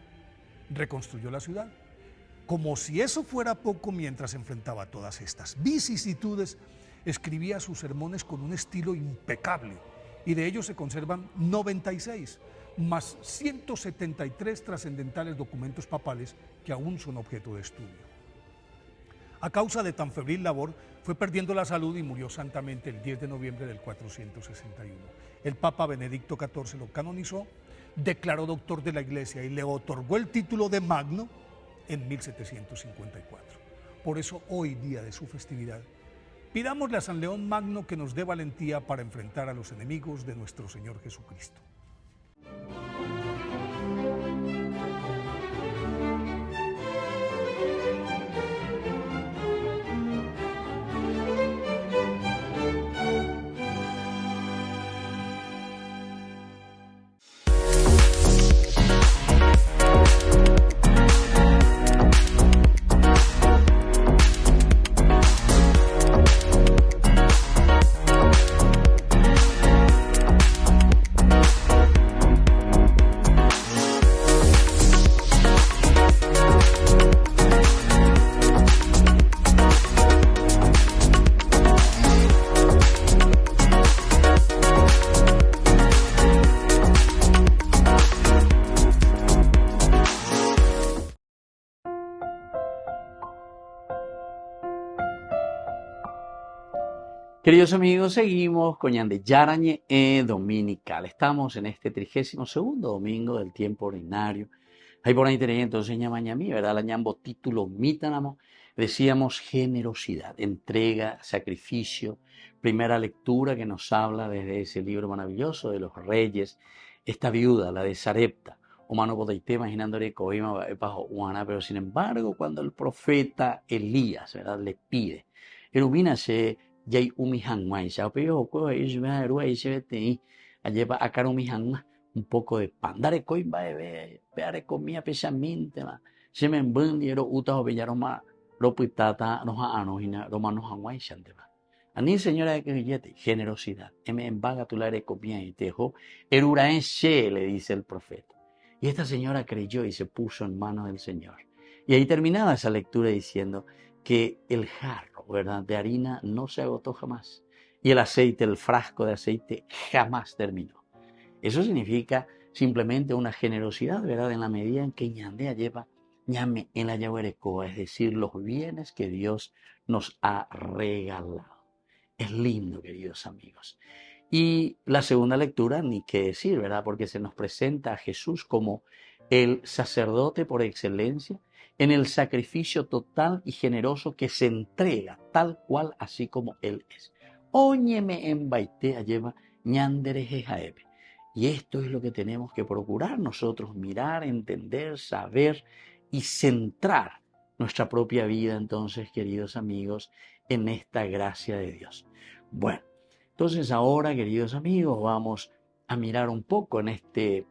reconstruyó la ciudad. Como si eso fuera poco, mientras enfrentaba todas estas vicisitudes, escribía sus sermones con un estilo impecable, y de ellos se conservan 96, más 173 trascendentales documentos papales que aún son objeto de estudio. A causa de tan febril labor, fue perdiendo la salud y murió santamente el 10 de noviembre del 461. El Papa Benedicto XIV lo canonizó, declaró doctor de la Iglesia y le otorgó el título de Magno en 1754. Por eso, hoy, día de su festividad, pidámosle a San León Magno que nos dé valentía para enfrentar a los enemigos de nuestro Señor Jesucristo. Queridos amigos, seguimos con Yande Yarañe Dominical. Estamos en este 32º domingo del tiempo ordinario. Hay por ahí tenemos entonces ñamañamí, ¿verdad? La ñambo título mítanamo. Decíamos generosidad, entrega, sacrificio. Primera lectura que nos habla desde ese libro maravilloso de los reyes. Esta viuda, la de Sarepta. Humano podeité imaginando bajo Juana, pero sin embargo, cuando el profeta Elías, ¿verdad? Le pide, ilumínase. Yay umihanguay, pero lleva a caro un poco de pan. Dare coi beare comía pesamente ma. Se me embundiero uta o bellaroma ropitata noja anojina romanos hanguay shantema. Ani señora de que generosidad. Me embaga tu la comía y tejo. Eruraense, le dice el profeta. Y esta señora creyó y se puso en manos del Señor. Y ahí terminaba esa lectura diciendo que el jarro, ¿verdad?, de harina no se agotó jamás y el aceite, el frasco de aceite jamás terminó. Eso significa simplemente una generosidad, ¿verdad?, en la medida en que ñandea lleva ñame en la yahuerecoa, es decir, los bienes que Dios nos ha regalado. Es lindo, queridos amigos. Y la segunda lectura, ni qué decir, ¿verdad? Porque se nos presenta a Jesús como el sacerdote por excelencia en el sacrificio total y generoso que se entrega tal cual así como Él es. Óñeme en baitea lleva ñandere jejaebe. Y esto es lo que tenemos que procurar nosotros, mirar, entender, saber y centrar nuestra propia vida, entonces, queridos amigos, en esta gracia de Dios. Bueno, entonces ahora, queridos amigos, vamos a mirar un poco en este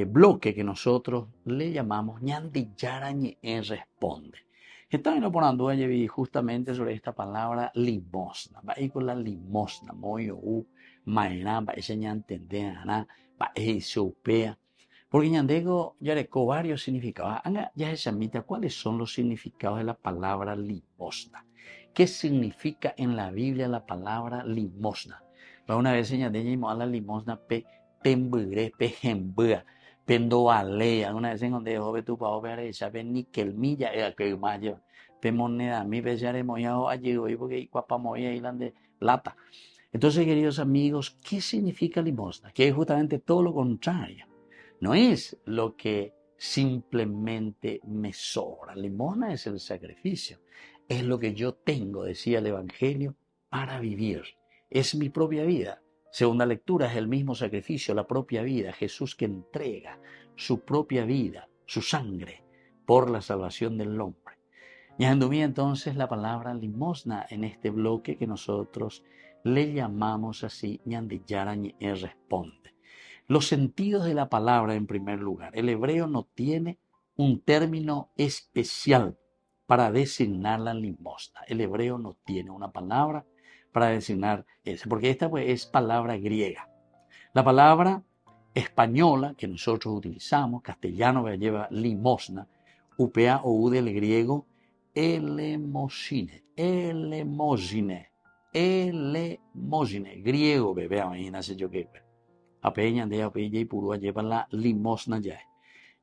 bloque que nosotros le llamamos Ñandi Yarañe en Responde. Estaba elaborando ayer justamente sobre esta palabra limosna. Va a ir con la limosna, moyo u maena, va a entender, va a supea. Porque ñandego ya le varios significados. Ya se admite cuáles son los significados de la palabra limosna. ¿Qué significa en la Biblia la palabra limosna? Una vez señalé a la limosna pe pembure, pe jembua, pendoalea. Una vez en donde joven tu pao ver esa pe niquelmilla que mayo pe moneda mi pe ya moyao allí hoy porque cuapa moya y de lata. Entonces, queridos amigos, ¿qué significa limosna? Que es justamente todo lo contrario. No es lo que simplemente me sobra. Limosna es el sacrificio. Es lo que yo tengo, decía el Evangelio, para vivir. Es mi propia vida. Segunda lectura, es el mismo sacrificio, la propia vida. Jesús que entrega su propia vida, su sangre, por la salvación del hombre. Y andumía entonces la palabra limosna en este bloque que nosotros le llamamos así, ñandillarañe responde. Los sentidos de la palabra en primer lugar. El hebreo no tiene un término especial para designar la limosna. El hebreo no tiene una palabra para designar eso, porque esta pues, es palabra griega. La palabra española que nosotros utilizamos, castellano que lleva limosna, upea o u del griego elemosine, griego, bebé, imagínate yo qué. Apeña de apella y purúa lleva la limosna ya.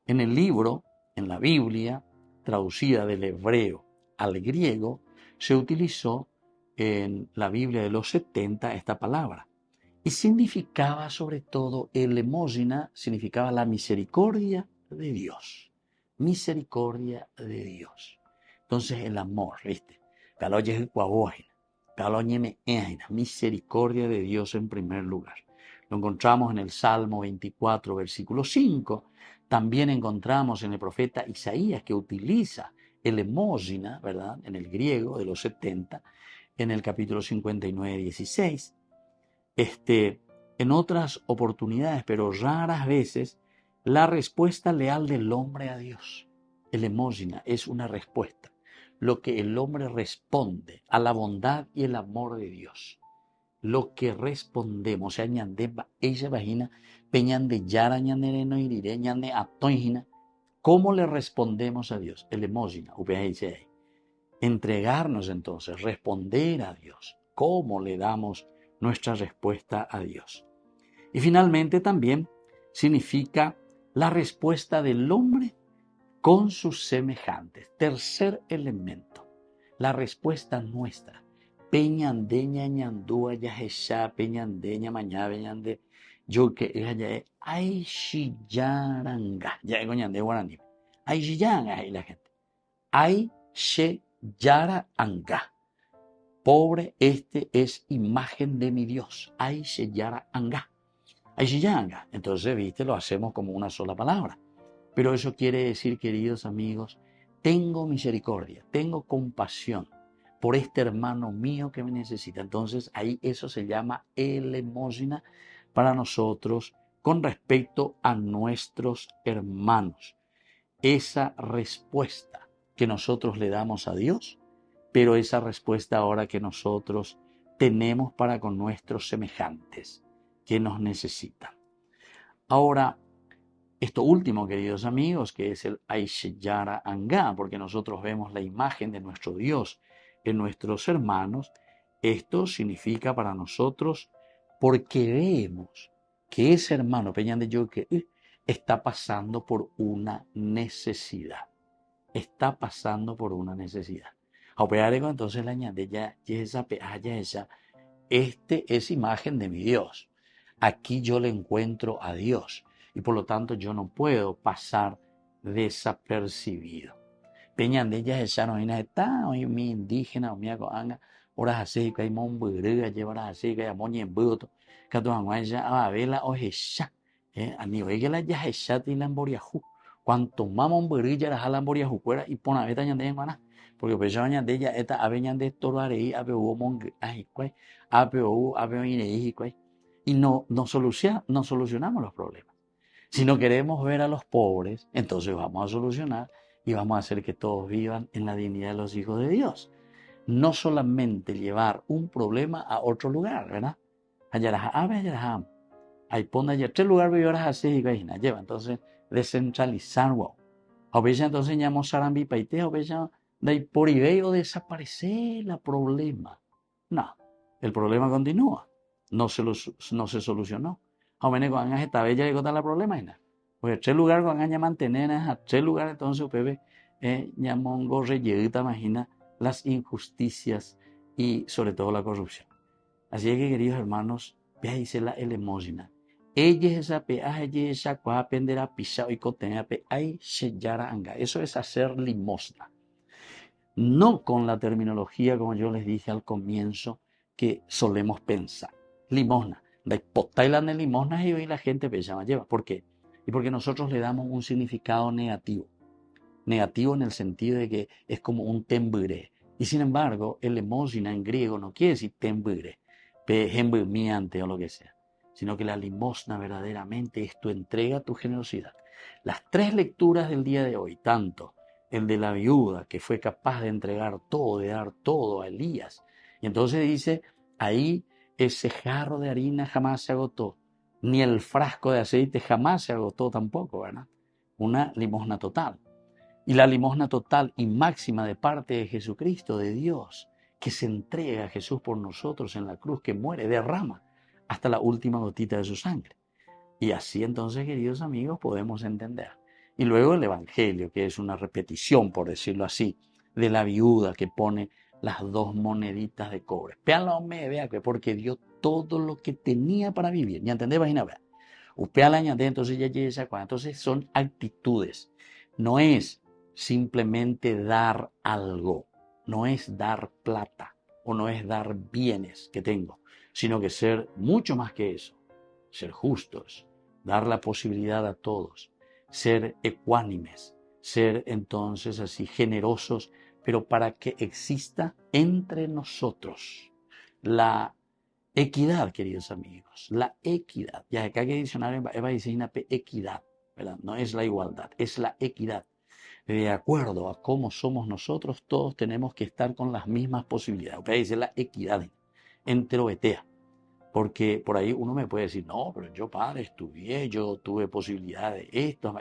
En el libro, en la Biblia, traducida del hebreo al griego, se utilizó en la Biblia de los 70 esta palabra. Y significaba sobre todo, elemosina significaba la misericordia de Dios. Misericordia de Dios. Entonces el amor, ¿viste? Misericordia de Dios en primer lugar. Lo encontramos en el Salmo 24, versículo 5. También encontramos en el profeta Isaías que utiliza elemosina, ¿verdad? En el griego de los 70, en el capítulo 59, 16. En otras oportunidades, pero raras veces, la respuesta leal del hombre a Dios. Elemosina es una respuesta. Lo que el hombre responde a la bondad y el amor de Dios. Lo que respondemos, o sea, ñandeba, ella vagina, peñan de yara, ñanereno, irire, ñane, atoingina. ¿Cómo le respondemos a Dios? Elemosina, entregarnos entonces, responder a Dios. ¿Cómo le damos nuestra respuesta a Dios? Y finalmente también significa la respuesta del hombre con sus semejantes. Tercer elemento, la respuesta nuestra. Peñandeña, ñandúa, yajesá, peñandeña, mañá, peñande, yo que es allá, ay, shiyaranga, ya es ñande guaraní, ay, shiyaranga, ahí la gente, ay, sheyaranga, pobre, este es imagen de mi Dios, ay, sheyaranga, ay, shiyaranga, entonces, viste, lo hacemos como una sola palabra, pero eso quiere decir, queridos amigos, tengo misericordia, tengo compasión por este hermano mío que me necesita. Entonces ahí eso se llama elemosina para nosotros con respecto a nuestros hermanos. Esa respuesta que nosotros le damos a Dios, pero esa respuesta ahora que nosotros tenemos para con nuestros semejantes que nos necesitan. Ahora, esto último, queridos amigos, que es el Aisheyara Anga, porque nosotros vemos la imagen de nuestro Dios en nuestros hermanos, esto significa para nosotros porque vemos que ese hermano, peñan de yo, que está pasando por una necesidad. Está pasando por una necesidad. Entonces la añade ya esa este es imagen de mi Dios. Aquí yo le encuentro a Dios y por lo tanto yo no puedo pasar desapercibido. Peña de ellas esa no está hoy mi indígena o mi anga horas así que hay monburga llevarás así que hay moña en buto que tu anguaya a vela o esa a nivel que la ya esa y la emboriaju cuanto más monburga la emboriaju fuera y pone a ver tañan de ella porque pues ya de ella esta aveñan de torare a veo mon ay cuay a veo y cuay y no solucionamos los problemas. Si no queremos ver a los pobres, entonces vamos a solucionar y vamos a hacer que todos vivan en la dignidad de los hijos de Dios. No solamente llevar un problema a otro lugar, ¿verdad? Hay ponda ya tres lugares vivirás así y gallina lleva. Entonces, descentralizar, wow. A veces entonces llamamos sarambi paite, a veces de por ahí o desaparecer el problema. No, el problema continúa. No se solucionó. Jóvenes con esta bella llegó tal el problema y nada. Pues tres lugares con aña mantener a tres lugares entonces UPB llamó reyerita imagina las injusticias y sobre todo la corrupción. Así es que queridos hermanos, vea dice la elemosina. Ella esa peaje ella esa cuá aprenderá pisao y cotenea pe ay sellara anga. Eso es hacer limosna. No con la terminología como yo les dije al comienzo que solemos pensar. Limosna. La hipotaila de limosna y hoy la gente pensaba lleva. ¿Por qué? Y porque nosotros le damos un significado negativo. Negativo en el sentido de que es como un temburé. Y sin embargo, el limosina en griego no quiere decir temburé, miante o lo que sea. Sino que la limosna verdaderamente es tu entrega, tu generosidad. Las tres lecturas del día de hoy, tanto el de la viuda que fue capaz de entregar todo, de dar todo a Elías. Y entonces dice, ahí ese jarro de harina jamás se agotó, ni el frasco de aceite jamás se agotó tampoco, ¿verdad? Una limosna total. Y la limosna total y máxima de parte de Jesucristo, de Dios, que se entrega a Jesús por nosotros en la cruz, que muere, derrama hasta la última gotita de su sangre. Y así entonces, queridos amigos, podemos entender. Y luego el Evangelio, que es una repetición, por decirlo así, de la viuda que pone las dos moneditas de cobre. Péalo me vea que porque dio todo lo que tenía para vivir. ¿Ya entendés? Vagina, vea. Upéala añade, entonces ya llega esa cuenta. Entonces son actitudes. No es simplemente dar algo. No es dar plata o no es dar bienes que tengo, sino que ser mucho más que eso. Ser justos, dar la posibilidad a todos, ser ecuánimes, ser entonces así generosos, pero para que exista entre nosotros la equidad, queridos amigos, la equidad. Ya acá hay que adicionar Eva dice equidad, ¿verdad? No es la igualdad, es la equidad. De acuerdo a cómo somos nosotros, todos tenemos que estar con las mismas posibilidades. Acá dice la equidad enteroetea. Porque por ahí uno me puede decir, no, pero yo padre estudié, yo tuve posibilidad de esto,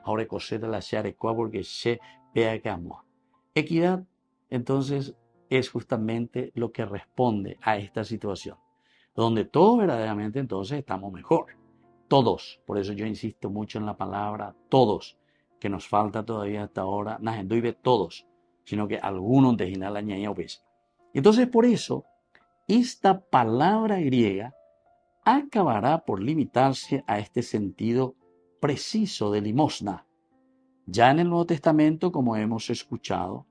ahora coseta la sharecoa porque se vea que amo. Equidad, entonces, es justamente lo que responde a esta situación, donde todos verdaderamente entonces estamos mejor. Todos, por eso yo insisto mucho en la palabra todos, que nos falta todavía hasta ahora, no es todos, sino que algunos de la ñaña obesa. Entonces, por eso, esta palabra griega acabará por limitarse a este sentido preciso de limosna, ya en el Nuevo Testamento, como hemos escuchado,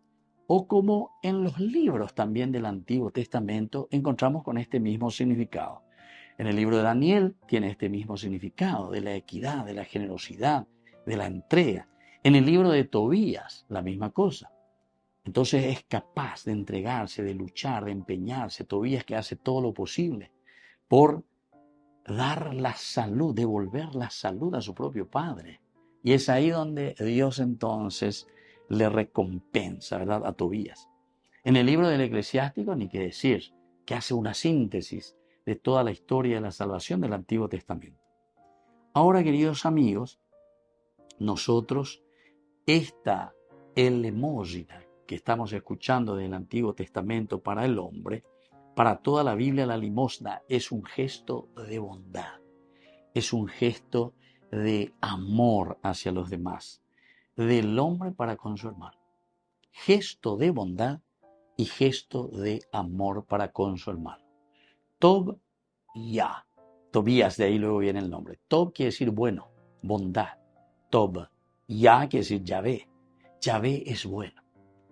o como en los libros también del Antiguo Testamento, encontramos con este mismo significado. En el libro de Daniel tiene este mismo significado de la equidad, de la generosidad, de la entrega. En el libro de Tobías, la misma cosa. Entonces es capaz de entregarse, de luchar, de empeñarse. Tobías que hace todo lo posible por dar la salud, devolver la salud a su propio padre. Y es ahí donde Dios entonces le recompensa, ¿verdad?, a Tobías. En el libro del Eclesiástico, ni qué decir, que hace una síntesis de toda la historia de la salvación del Antiguo Testamento. Ahora, queridos amigos, nosotros esta elemosina que estamos escuchando del Antiguo Testamento para el hombre, para toda la Biblia la limosna es un gesto de bondad, es un gesto de amor hacia los demás, del hombre para con su hermano. Gesto de bondad y gesto de amor para con su hermano. Tob-ya. Tobías, de ahí luego viene el nombre. Tob quiere decir bueno, bondad. Tob-ya quiere decir Yahvé. Yahvé es bueno.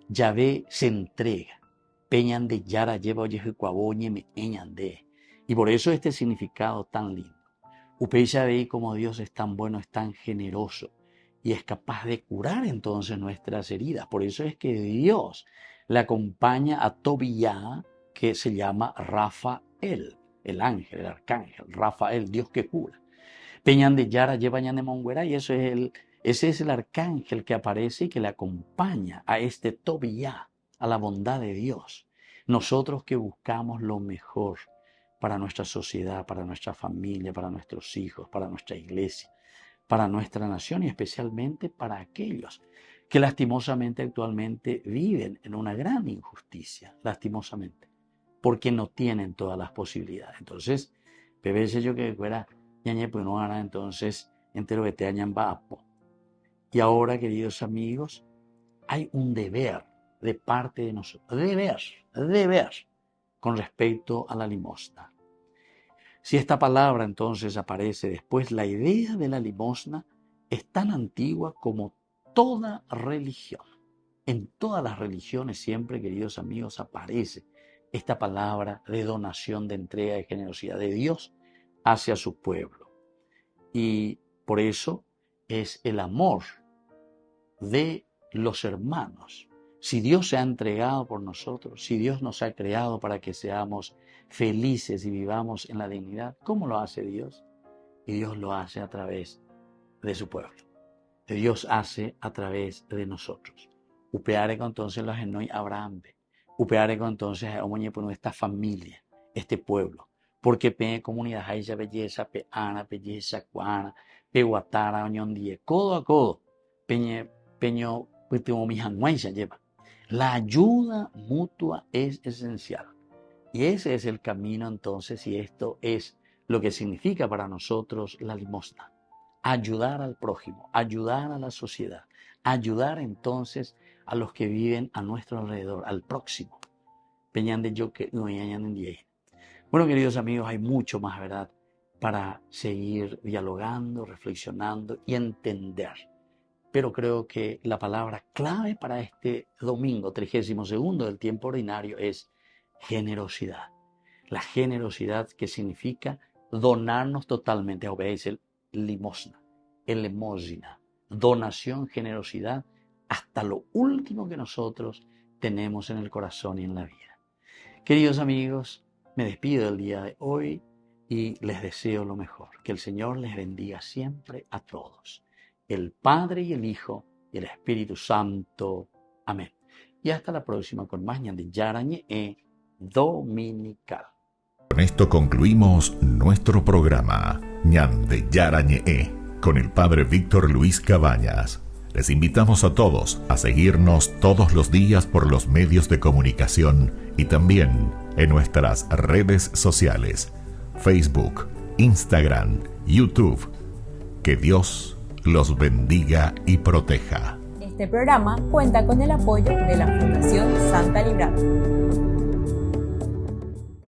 Yahvé se entrega. Peñan de Yara lleva oye cuaboñe me eñan de. Y por eso este significado tan lindo. Upey Yahvé, como Dios es tan bueno, es tan generoso y es capaz de curar entonces nuestras heridas. Por eso es que Dios le acompaña a Tobías, que se llama Rafael, el ángel, el arcángel, Rafael, Dios que cura. Peñan de Yara lleva ñan de Monguera, y ese es el arcángel que aparece y que le acompaña a este Tobías, a la bondad de Dios. Nosotros que buscamos lo mejor para nuestra sociedad, para nuestra familia, para nuestros hijos, para nuestra iglesia, para nuestra nación y especialmente para aquellos que lastimosamente actualmente viven en una gran injusticia, lastimosamente, porque no tienen todas las posibilidades. Entonces, bebé yo que fuera ñañe pues no hará entonces entero que te hayan vapo. Y ahora, queridos amigos, hay un deber de parte de nosotros, deber con respecto a la limosna. Si esta palabra entonces aparece después, la idea de la limosna es tan antigua como toda religión. En todas las religiones siempre, queridos amigos, aparece esta palabra de donación, de entrega, de generosidad de Dios hacia su pueblo. Y por eso es el amor de los hermanos. Si Dios se ha entregado por nosotros, si Dios nos ha creado para que seamos felices y vivamos en la dignidad, ¿cómo lo hace Dios? Y Dios lo hace a través de su pueblo. Dios hace a través de nosotros. Upeare con entonces los genoi Abraham. Upeare con entonces a esta familia, este pueblo. Porque pe comunidad hay ya belleza, pe ana, belleza, cuana, pe guatara, oñón die, codo a codo. Peño, pues tengo mi janguaisa lleva. La ayuda mutua es esencial. Y ese es el camino entonces, y esto es lo que significa para nosotros la limosna. Ayudar al prójimo, ayudar a la sociedad, ayudar entonces a los que viven a nuestro alrededor, al próximo. Peñan de yo que no hayan en die. Bueno, queridos amigos, hay mucho más, ¿verdad?, para seguir dialogando, reflexionando y entender. Pero creo que la palabra clave para este domingo 32º del tiempo ordinario es generosidad. La generosidad que significa donarnos totalmente, obedece el limosna, el emosina, donación, generosidad, hasta lo último que nosotros tenemos en el corazón y en la vida. Queridos amigos, me despido del día de hoy y les deseo lo mejor. Que el Señor les bendiga siempre a todos. El Padre y el Hijo y el Espíritu Santo. Amén. Y hasta la próxima con más ñan de Yarañe Dominical. Con esto concluimos nuestro programa ñan de Yarañe con el Padre Víctor Luis Cabañas. Les invitamos a todos a seguirnos todos los días por los medios de comunicación y también en nuestras redes sociales, Facebook, Instagram, YouTube. Que Dios los bendiga y proteja. Este programa cuenta con el apoyo de la Fundación Santa Librada.